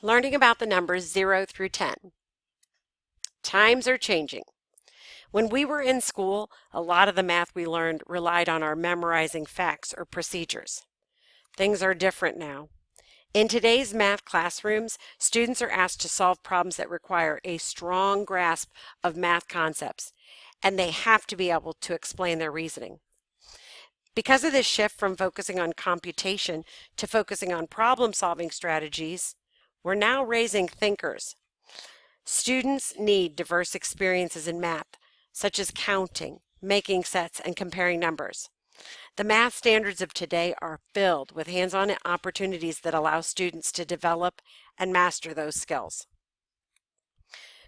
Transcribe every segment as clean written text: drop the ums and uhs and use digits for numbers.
Learning about the numbers 0 through 10. Times are changing. When we were in school, a lot of the math we learned relied on our memorizing facts or procedures. Things are different now. In today's math classrooms, students are asked to solve problems that require a strong grasp of math concepts, and they have to be able to explain their reasoning. Because of this shift from focusing on computation to focusing on problem-solving strategies, we're now raising thinkers. Students need diverse experiences in math, such as counting, making sets, and comparing numbers. The math standards of today are filled with hands-on opportunities that allow students to develop and master those skills.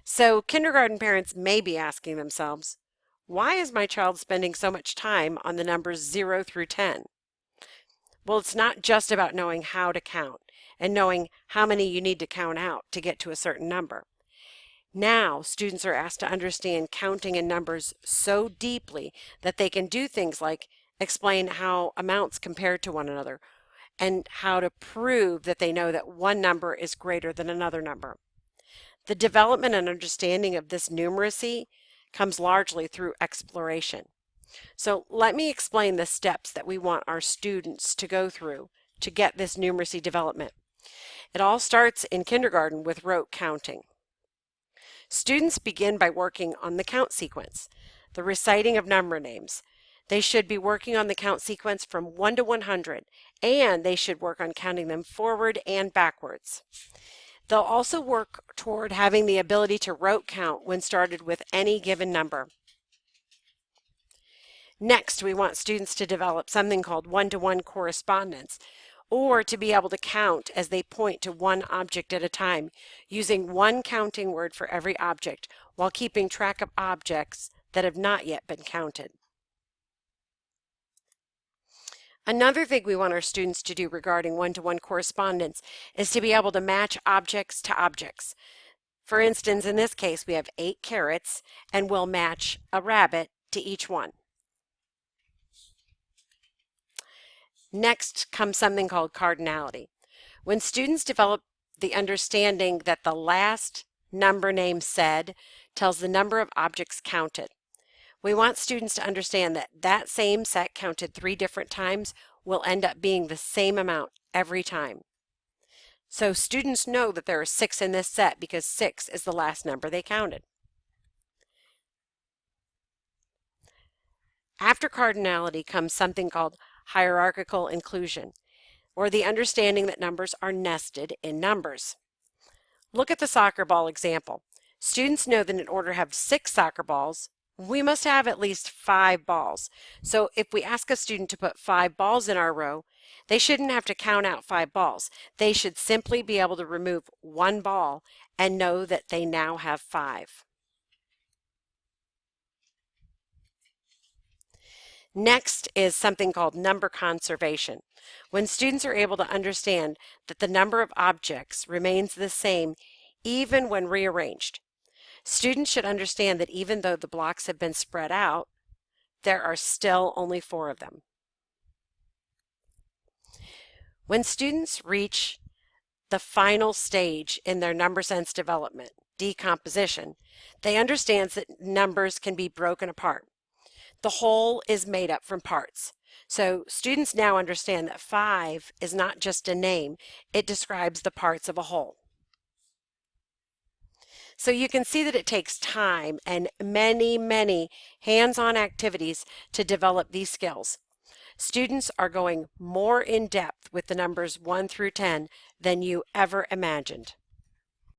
So, kindergarten parents may be asking themselves, why is my child spending so much time on the numbers 0 through 10? Well, it's not just about knowing how to count and knowing how many you need to count out to get to a certain number. Now, students are asked to understand counting in numbers so deeply that they can do things like explain how amounts compare to one another and how to prove that they know that one number is greater than another number. The development and understanding of this numeracy comes largely through exploration. So let me explain the steps that we want our students to go through to get this numeracy development. It all starts in kindergarten with rote counting. Students begin by working on the count sequence, the reciting of number names. They should be working on the count sequence from 1 to 100, and they should work on counting them forward and backwards. They'll also work toward having the ability to rote count when started with any given number. Next, we want students to develop something called one-to-one correspondence, or to be able to count as they point to one object at a time, using one counting word for every object while keeping track of objects that have not yet been counted. Another thing we want our students to do regarding one-to-one correspondence is to be able to match objects to objects. For instance, in this case, we have 8 carrots, and we'll match a rabbit to each one. Next comes something called cardinality. When students develop the understanding that the last number name said tells the number of objects counted, we want students to understand that that same set counted 3 different times will end up being the same amount every time. So students know that there are 6 in this set because 6 is the last number they counted. After cardinality comes something called hierarchical inclusion, or the understanding that numbers are nested in numbers. Look at the soccer ball example. Students know that in order to have 6 soccer balls, we must have at least 5 balls. So if we ask a student to put 5 balls in our row, they shouldn't have to count out 5 balls. They should simply be able to remove 1 ball and know that they now have 5. Next is something called number conservation. When students are able to understand that the number of objects remains the same even when rearranged. Students should understand that even though the blocks have been spread out, there are still only 4 of them. When students reach the final stage in their number sense development, decomposition, they understand that numbers can be broken apart. The whole is made up from parts. So students now understand that 5 is not just a name, it describes the parts of a whole. So you can see that it takes time and many hands-on activities to develop these skills. Students are going more in depth with the numbers 1 through 10 than you ever imagined.